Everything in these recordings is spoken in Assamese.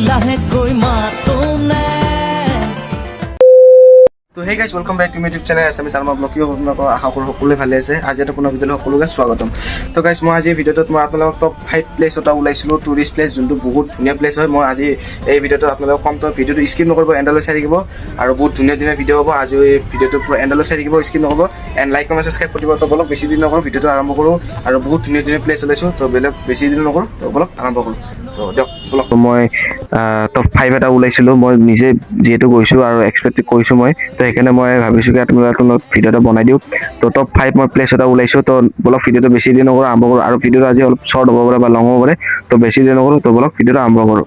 लाहे कोई मातो ने। তো hey guys welcome back to my YouTube channel Assamese Sharma vlog. কি আপোনালোকৰ আশা কৰোঁ সকলোৱে ভালে আছে। আজি এটা পুনৰ ভিডিঅ'লৈ সকলোকে স্বাগতম। তো গাইজ মই আজি ভিডিঅ'টোত মই আপোনালোকক টপ 5 প্লেচ এটা ওলাইছিলোঁ, টুৰিষ্ট প্লেচ, যোনটো বহুত ধুনীয়া প্লেচ হয়। মই আজি এই ভিডিঅ'টো আপোনালোকক কম, তো ভিডিঅ'টো স্কিপ নকৰিব, এণ্ডলৈ চাই থাকিব আৰু বহুত ধুনীয়া ধুনীয়া ভিডিঅ' হ'ব। আজি এই ভিডিঅ'টো পুৰা এণ্ডলৈ চাই থাকিব, স্কিপ নকৰিব, এণ্ড লাইক কমেণ্ট ছাবস্ক্ৰাইব কৰিব। তো বলক বেছি দিন নকৰোঁ, ভিডিঅ'টো আৰম্ভ কৰোঁ। আৰু বহুত ধুনীয়া ধুনীয়া প্লেচ ওলাইছোঁ, তো বেছি দিন নকৰোঁ, তো বলক আৰম্ভ কৰোঁ। তো দিয়ক বলক। মই টপ 5 এটা ওলাইছিলোঁ, মই নিজে যিহেতু গৈছোঁ আৰু এক্সপেক্ট কৰিছোঁ মই, তো সেইকাৰণে মই ভাবিছোঁ কি আপোনালোকক ভিডিঅ' এটা বনাই দিওঁ। তো টপ 5 মই প্লেচ এটা ওলাইছোঁ, তো বলক ভিডিঅ'টো বেছি দিন নকৰোঁ, আৰম্ভ কৰোঁ। আৰু ভিডিঅ'টো আজি অলপ শ্বৰ্ট হ'ব পাৰে বা লং হ'ব পাৰে, তো বেছি দিন নকৰোঁ, তো বলক ভিডিঅ'টো আৰম্ভ কৰোঁ।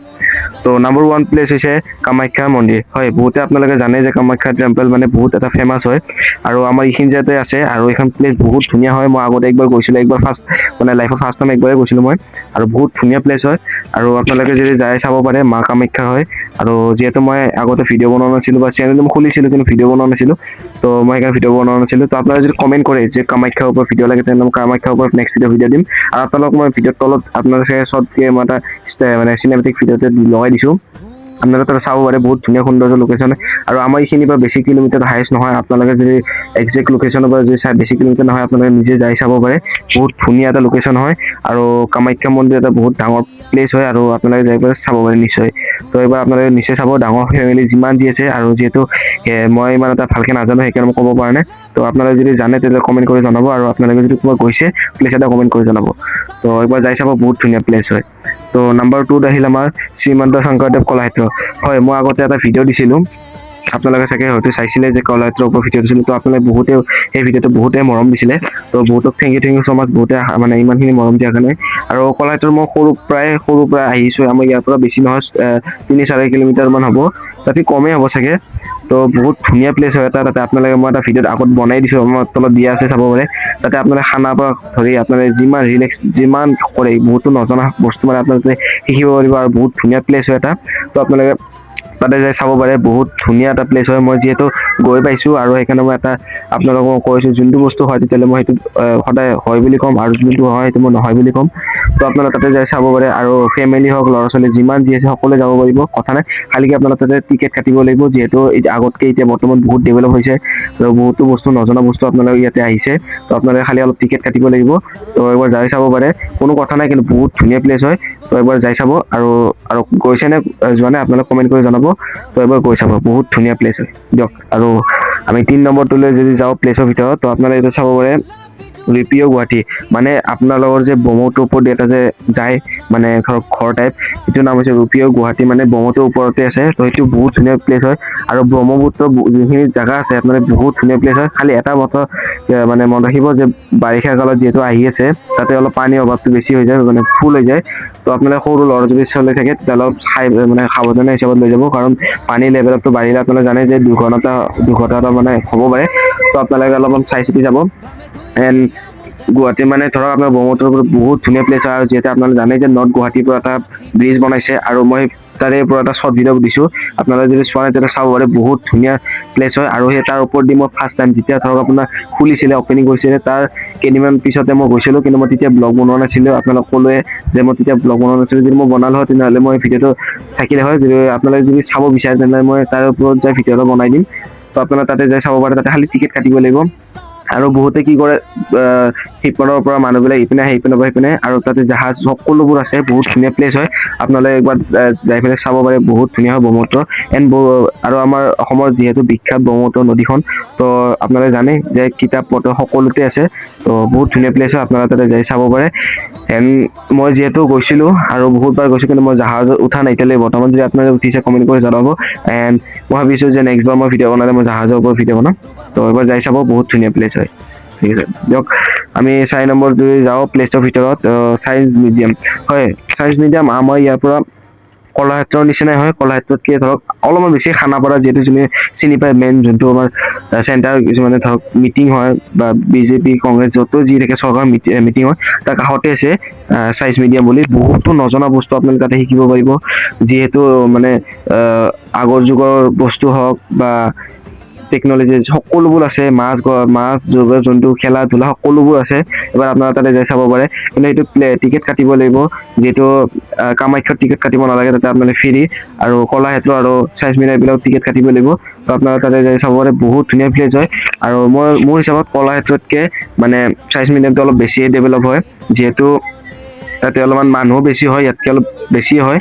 তো নম্বৰ 1 প্লেচ হৈছে কামাখ্যা মন্দিৰ। হয়, বহুতে আপোনালোকে জানে যে কামাখ্যা টেম্পল মানে বহুত এটা ফেমাছ হয় আৰু আমাৰ এইখিনি জেগাতে আছে। আৰু এইখন প্লেচ বহুত ধুনীয়া হয়। মই আগতে একবাৰ গৈছিলোঁ, একবাৰ ফাৰ্ষ্ট মানে লাইফৰ ফাৰ্ষ্ট টাইম একবাৰেই গৈছিলোঁ মই, আৰু বহুত ধুনীয়া প্লেচ হয়। আৰু আপোনালোকে যদি যাই চাব পাৰে, মা কামাখ্যা হয়। আৰু যিহেতু মই আগতে ভিডিঅ' বনোৱা নাছিলোঁ বা চেনেলটো মই খুলিছিলোঁ, কিন্তু ভিডিঅ' বনোৱা নাছিলোঁ, তো মই সেইকাৰণে ভিডিঅ' বনোৱা নাছিলোঁ। তো আপোনালোকে যদি কমেণ্ট কৰে যে কামাখ্যাৰ ওপৰত ভিডিঅ' লাগে, তেন্তে মই কামাখ্যাৰ ওপৰত নেক্সট ভিডিঅ' দিম। আৰু আপোনালোকক মই ভিডিঅ'ৰ তলত আপোনালোকে শ্বৰ্টকৈ মই এটা মানে চিনেমেটিক ভিডিঅ'তে লগাই দিছোঁ, আপোনালোকে তাতে চাব পাৰে। বহুত ধুনীয়া সুন্দৰ লোকেশ্যন, আৰু আমাৰ এইখিনিৰ পৰা বেছি কিলোমিটাৰ হাইষ্ট নহয়। আপোনালোকে যদি একজেক্ট লোকেশ্যনৰ পৰা যদি বেছি কিলোমিটাৰ নহয়, আপোনালোকে নিজে যাই চাব পাৰে। বহুত ধুনীয়া এটা লোকেশ্যন হয়, আৰু কামাখ্যা মন্দিৰ এটা বহুত ডাঙৰ প্লেচ হয়, আৰু আপোনালোকে যাই পেলাই চাব পাৰে নিশ্চয়। তো এইবাৰ আপোনালোকে নিশ্চয় চাব, ডাঙৰ ফেমিলি যিমান যি আছে। আৰু যিহেতু মই ইমান এটা ভালকৈ নাজানো, সেইকাৰণে মই ক'ব পৰা নাই। তো আপোনালোকে যদি জানে তেতিয়াহ'লে কমেণ্ট কৰি জনাব, আৰু আপোনালোকে যদি কোনোবা গৈছে প্লেচ এটা কমেণ্ট কৰি জনাব। তো একবাৰ যাই চাব, বহুত ধুনীয়া প্লেচ হয়। তো নম্বৰ 2ত আহিল আমাৰ শ্ৰীমন্ত শংকৰদেৱ কলাক্ষেত্ৰ। হয়, মই আগতে এটা ভিডিঅ' দিছিলোঁ, আপোনালোকে চাগে হয়তো চাইছিলে যে কলাক্ষেত্ৰৰ ওপৰত ভিডিঅ' দিছিলোঁ। তো আপোনালোকে বহুতে সেই ভিডিঅ'টো বহুতে মৰম দিছিলে, তো বহুতক থেংক ইউ ছ মাছ, বহুতে মানে ইমানখিনি মৰম দিয়াৰ কাৰণে। আৰু কলাক্ষেত্ৰত মই সৰুৰ পৰা আহিছোঁ। আমাৰ ইয়াৰ পৰা বেছি নহয়, 3-4 কিলোমিটাৰমান হ'ব, তাতে কমেই হ'ব চাগে। তো বহুত ধুনীয়া প্লেচ হয় এটা। তাতে আপোনালোকে, মই এটা ভিডিঅ'ত আগত বনাই দিছোঁ, আমাৰ তলত দিয়া আছে, চাব পাৰে। তাতে আপোনালোকে খানাৰ পৰা ধৰি আপোনালোকে যিমান ৰিলেক্স যিমান কৰে, বহুতো নজনা বস্তু মানে আপোনালোকে শিকিব পাৰিব। আৰু বহুত ধুনীয়া প্লেচ হয় এটা, তো আপোনালোকে তাতে যাই চাব পাৰে। বহুত ধুনীয়া এটা প্লেচ হয়। মই যিহেতু গৈ পাইছোঁ, আৰু সেইকাৰণে মই এটা আপোনালোকক কৈছোঁ, যোনটো বস্তু হয় তেতিয়াহ'লে মই সেইটো সদায় হয় বুলি ক'ম, আৰু যোনটো হয় সেইটো মই নহয় বুলি ক'ম। তো আপোনালোকে তাতে যাই চাব পাৰে, আৰু ফেমিলি হওক, ল'ৰা ছোৱালী যিমান যি আছে সকলোৱে যাব পাৰিব, কথা নাই। খালিকৈ আপোনালোকে তাতে টিকেট কাটিব লাগিব, যিহেতু আগতকৈ এতিয়া বৰ্তমান বহুত ডেভেলপ হৈছে, আৰু বহুতো বস্তু নজনা বস্তু আপোনালোকে ইয়াতে আহিছে। তো আপোনালোকে খালি অলপ টিকেট কাটিব লাগিব। তো একবাৰ যাই চাব পাৰে, কোনো কথা নাই, কিন্তু বহুত ধুনীয়া প্লেচ হয়। তো একবাৰ যাই চাব, আৰু গৈছে নে যোৱা নাই আপোনালোকে কমেণ্ট কৰি জনাব। তো এবাৰ গৈ চাব, বহুত ধুনীয়া প্লেচ হয় দিয়ক। আৰু আমি 3 নম্বৰটোলৈ যদি যাওঁ প্লেচৰ ভিতৰত, তো আপোনালোকে এইটো চাব পাৰে, ৰিপিঅ' গুৱাহাটী। মানে আপোনালোকৰ যে ব্ৰহ্মপুত্ৰৰ ওপৰত এটা যে যায়, মানে ধৰক ঘৰ টাইপ, সেইটো নাম হৈছে ৰিপিঅ' গুৱাহাটী, মানে ব্ৰহ্মপুত্ৰৰ ওপৰতে আছে। তো সেইটো বহুত ধুনীয়া প্লেচ হয়। আৰু ব্ৰহ্মপুত্ৰ যিখিনি জেগা আছে মানে বহুত ধুনীয়া প্লেচ হয়। খালি এটা কথা মানে মনত ৰাখিব যে বাৰিষা কালত যিহেতু আহি আছে, তাতে অলপ পানীৰ অভাৱটো বেছি হৈ যায়, মানে ফুল হৈ যায়। তো আপোনালোকে সৰু ল'ৰা যদি চলি থাকে, তেতিয়াহ'লে অলপ মানে সাৱধানে হিচাপত লৈ যাব, কাৰণ পানীৰ লেভেলটো বাঢ়িলে আপোনালোকে জানে যে দুৰ্ঘটনা মানে হ'ব পাৰে। তো আপোনালোকে অলপমান চাই চিতি যাব। এণ্ড গুৱাহাটী মানে ধৰক আপোনাৰ ব্ৰহ্মপুত্ৰৰ বহুত ধুনীয়া প্লেচ হয়। আৰু যিহেতু আপোনালোকে জানে যে নৰ্থ গুৱাহাটীৰ পৰা এটা ব্ৰিজ বনাইছে, আৰু মই তাৰে পৰা এটা শ্বৰ্ট ভিডিঅ' দিছোঁ, আপোনালোকে যদি চোৱা নাই তেতিয়া চাব পাৰে। বহুত ধুনীয়া প্লেচ হয়। আৰু সেই তাৰ ওপৰত দি মই ফাৰ্ষ্ট টাইম যেতিয়া ধৰক আপোনাৰ খুলিছিলে, অপেনিং কৰিছিলে, তাৰ কেইদিনমান পিছতে মই গৈছিলোঁ, কিন্তু মই তেতিয়া ব্লগ বনোৱা নাছিলোঁ। আপোনালোক ক'লোৱে যে মই তেতিয়া ব্লগ বনোৱা নাছিলোঁ। যদি মই বনালোঁ হয়, তেনেহ'লে মই ভিডিঅ'টো থাকিলে হয়। যদি আপোনালোকে যদি চাব বিচাৰে, তেনেহ'লে মই তাৰ ওপৰত যাই ভিডিঅ' এটা বনাই দিম। তো আপোনালোকে তাতে যাই চাব পাৰে, তাতে খালি টিকেট কাটিব লাগিব। আৰু বহুতে কি কৰে, সিপাৰৰ পৰা মানুহবিলাক ইপিনে আহে, ইপিনৰ পৰা সিপিনে, আৰু তাতে জাহাজ সকলোবোৰ আছে। বহুত ধুনীয়া প্লেচ হয়, আপোনালোকে একবাৰ যাই পেলাই চাব পাৰে। বহুত ধুনীয়া হয় ব্ৰহ্মপুত্ৰ। আৰু আমাৰ অসমৰ যিহেতু বিখ্যাত ব্ৰহ্মপুত্ৰ নদীখন, তো আপোনালোকে জানে যে কিতাপ পত্ৰ সকলোতে আছে। তো বহুত ধুনীয়া প্লেচ হয়, আপোনালোকে তাতে যাই চাব পাৰে। এণ্ড মই যিহেতু গৈছিলোঁ, আৰু বহুতবাৰ গৈছোঁ, কিন্তু মই জাহাজত উঠা নাই এতিয়ালৈকে বৰ্তমান। যদি আপোনালোকে উঠিছে কমেণ্ট কৰি জনাব। এণ্ড মই ভাবিছোঁ যে নেক্সট বাৰ মই ভিডিঅ' বনালে মই জাহাজৰ ওপৰত ভিডিঅ' বনাম। তো এবাৰ যাই চাব, বহুত ধুনীয়া প্লেচ হয়। ঠিক আছে দিয়ক। আমি 4 নম্বৰ যদি যাওঁ প্লেচৰ ভিতৰত, ছায়েন্স মিউজিয়াম। হয়, ছায়েন্স মিউজিয়াম আমাৰ ইয়াৰ পৰা কলাক্ষেত্ৰৰ নিচিনাই হয়। কলাক্ষেত্ৰতকৈ ধৰক অলপমান বেছি খানাপাৰা, যিহেতু যোনে চিনি পায়, মেইন যোনটো আমাৰ চেণ্টাৰ, কিছুমানে ধৰক মিটিং হয়, বা বিজেপি কংগ্ৰেছ য'তো যি থাকে চৰকাৰ মিটিং হয়, তাৰ কাষতে আছে ছায়েন্স মিউজিয়াম বুলি। বহুতো নজনা বস্তু আপোনালোকে তাতে শিকিব পাৰিব। যিহেতু মানে আগৰ যুগৰ বস্তু হওক, বা টেকন'লজি সকলোবোৰ আছে, মাছ জীৱ জন্তু খেলা ধূলা সকলোবোৰ আছে। এবাৰ আপোনাৰ তাতে যাই চাব পাৰে, কিন্তু এইটো টিকেট কাটিব লাগিব, যিহেতু কামাখ্যাত টিকেট কাটিব নালাগে, তাতে আপোনালোকে ফ্ৰী, আৰু কলাক্ষেত্ৰ আৰু চাইন্স মিউজিয়াম এইবিলাক টিকেট কাটিব লাগিব। তো আপোনাৰ তাতে যাই চাব পাৰে, বহুত ধুনীয়া প্লেচ হয়। আৰু মোৰ হিচাপত কলাক্ষেত্ৰতকৈ মানে চাইন্স মিউজিয়ামটো অলপ বেছিয়ে ডেভেলপ হয়, যিহেতু তাতে অলপমান মানুহো বেছি হয়, ইয়াতকৈ অলপ বেছি হয়।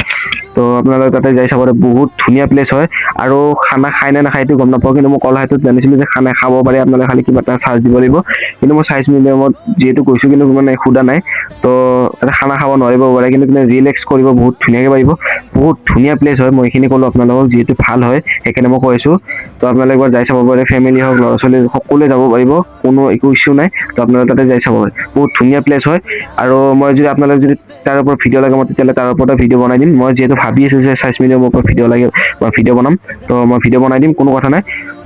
তো আপোনালোকে তাতে যাই চাব পাৰে, বহুত ধুনীয়া প্লেচ হয়। আৰু খানা খাই নে নাখায় এইটো গম নাপাওঁ, কিন্তু মই কলাক্ষেত্ৰত জানিছিলোঁ যে খানা খাব পাৰে, আপোনালোকে খালি কিবা এটা চাৰ্জ দিব লাগিব। কিন্তু মই চাইন্স মিউজিয়ামত যিহেতু গৈছোঁ, কিন্তু মানে সোধা নাই, তো তাতে খানা খাব নোৱাৰিব পাৰে, কিন্তু ৰিলেক্স কৰিব বহুত ধুনীয়াকৈ পাৰিব। বহুত ধুনীয়া প্লেচ হয়, মই এইখিনি ক'লোঁ আপোনালোকক, যিহেতু ভাল হয় সেইকাৰণে মই কৈছোঁ। তো আপোনালোকে একবাৰ যাই চাব পাৰে, ফেমিলি হওক ল'ৰা ছোৱালী সকলোৱে যাব পাৰিব, কোনো একো ইছ্যু নাই। তো আপোনালোকে তাতে যাই চাব পাৰে, বহুত ধুনীয়া প্লেচ হয়। আৰু মই যদি আপোনালোকে যদি তাৰ ওপৰত ভিডিঅ' লাগে, মই তেতিয়াহ'লে তাৰ ওপৰত ভিডিঅ' বনাই দিম। মই যিহেতু ভাবি আছোঁ যে চাইন্স মিউজিয়ামৰ ওপৰত ভিডিঅ' লাগে বা ভিডিঅ' বনাম, তো মই ভিডিঅ' বনাই দিম, কোনো কথা নাই।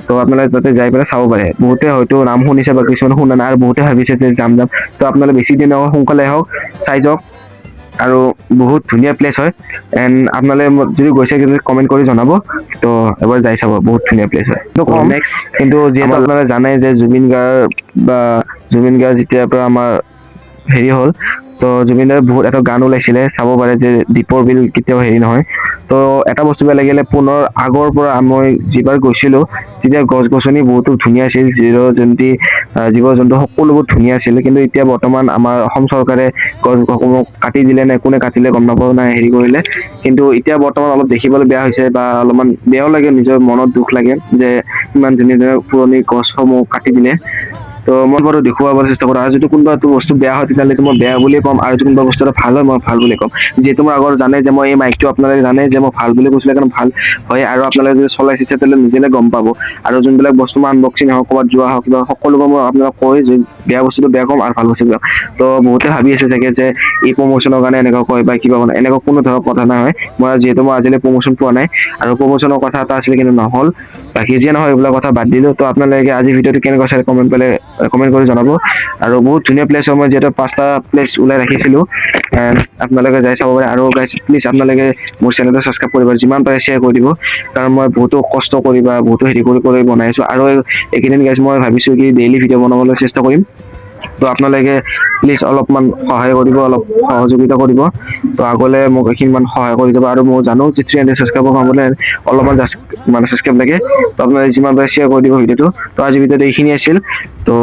তো আপোনালোকে তাতে যাই পেলাই চাব পাৰে। বহুতে হয়তো নাম শুনিছে বা কিছুমানে শুনা নাই, আৰু বহুতে ভাবিছে যে যাম। তো আপোনালোকে বেছি দিন নহওক, সোনকালে আহক, চাই যাওক। আৰু বহুত ধুনীয়া প্লেচ হয়। এণ্ড আপোনালোকে যদি গৈছে কমেণ্ট কৰি জনাব। তো এবাৰ যাই চাব, বহুত ধুনীয়া প্লেচ হয়। তো নেক্সট, কিন্তু যিহেতু আপোনালোকে জানে যে জুবিন গাৰ্গ যেতিয়াৰ পৰা আমাৰ হেৰি হ'ল, তো জুবিন দাৰ বহুত এটা গান ওলাইছিলে, চাব পাৰে যে দীপৰ বিল কেতিয়াও হেৰি নহয়। তো এটা বস্তু বেয়া লাগিলে, পুনৰ আগৰ পৰা মই যিবাৰ গৈছিলোঁ, তেতিয়া গছ গছনি বহুতো ধুনীয়া আছিল, জীৱ জন্তু সকলোবোৰ ধুনীয়া আছিল। কিন্তু এতিয়া বৰ্তমান আমাৰ অসম চৰকাৰে গছসমূহ কাটি দিলে নে কোনে কাটিলে গম নাপাওঁ, নাই হেৰি কৰিলে। কিন্তু এতিয়া বৰ্তমান অলপ দেখিবলৈ বেয়া হৈছে, বা অলপমান বেয়াও লাগে, নিজৰ মনত দুখ লাগে যে ইমান ধুনীয়া ধুনীয়া পুৰণি গছসমূহ কাটি দিলে। তো মই বাৰু দেখুৱাবলৈ চেষ্টা কৰোঁ, আৰু যদি কোনোবা এইটো বস্তু বেয়া হয় তেতিয়াহ'লে মই বেয়া বুলিয়ে ক'ম, আৰু যদি কোনোবা বস্তু এটা ভাল হয় মই ভাল বুলি ক'ম। যিহেতু মই আগৰ জানে যে মই এই মাইকটো আপোনালোকে জানে যে মই ভাল বুলি কৈছিলোঁ, কাৰণ ভাল হয়। আৰু আপোনালোকে যদি চলাইছে তেতিয়াহ'লে নিজে গম পাব। আৰু যোনবিলাক বস্তু মই আনবক্সিং হওক, ক'ৰবাত যোৱা হওক, কিবা সকলোবোৰ মই আপোনালোকক কৈ যে বেয়া বস্তুটো বেয়া ক'ম আৰু ভাল বস্তু বেয়া। তো বহুতে ভাবি আছে চাগে যে এই প্ৰমোচনৰ কাৰণে এনেকুৱা কয় বা কিবা মানে, এনেকুৱা কোনো ধৰণৰ কথা নহয়। যিহেতু মই আজিলৈ প্ৰমোচন পোৱা নাই, আৰু প্ৰমোচনৰ কথা এটা আছিলে কিন্তু নহ'ল। বাকী যিয়ে নহয়, এইবিলাক কথা বাদ দিলোঁ। তো আপোনালোকে আজি ভিডিঅ'টো কেনেকুৱা চাই কমেণ্ট কৰি জনাব। আৰু বহুত ধুনীয়া প্লেচ হয়, মই যিহেতু 5টা প্লেচ ওলাই ৰাখিছিলোঁ, আপোনালোকে যাই চাব পাৰে। আৰু গাইজ প্লিজ আপোনালোকে মোৰ চেনেলটো ছাবস্ক্ৰাইব কৰিব, যিমান পাৰে শ্বেয়াৰ কৰি দিব, কাৰণ মই বহুতো কষ্ট কৰি বা বহুতো হেৰি কৰি বনাই আছোঁ। আৰু এইকেইদিন গাইজ মই ভাবিছোঁ কি ডেইলি ভিডিঅ' বনাবলৈ চেষ্টা কৰিম। তো আপোনালোকে প্লিজ অলপমান সহায় কৰিব, অলপ সহযোগিতা কৰিব। তো আগলৈ মোক এইখিনিমান সহায় কৰি যাব। আৰু মই জানো যে 300 ছাবস্ক্ৰাইবৰ কাৰণে অলপমান ছাবস্ক্ৰাইব লাগে। তো আপোনালোকে যিমান পাৰে শ্বেয়াৰ কৰি দিব ভিডিঅ'টো। তো আজিৰ ভিডিঅ'টো এইখিনি আছিল। তো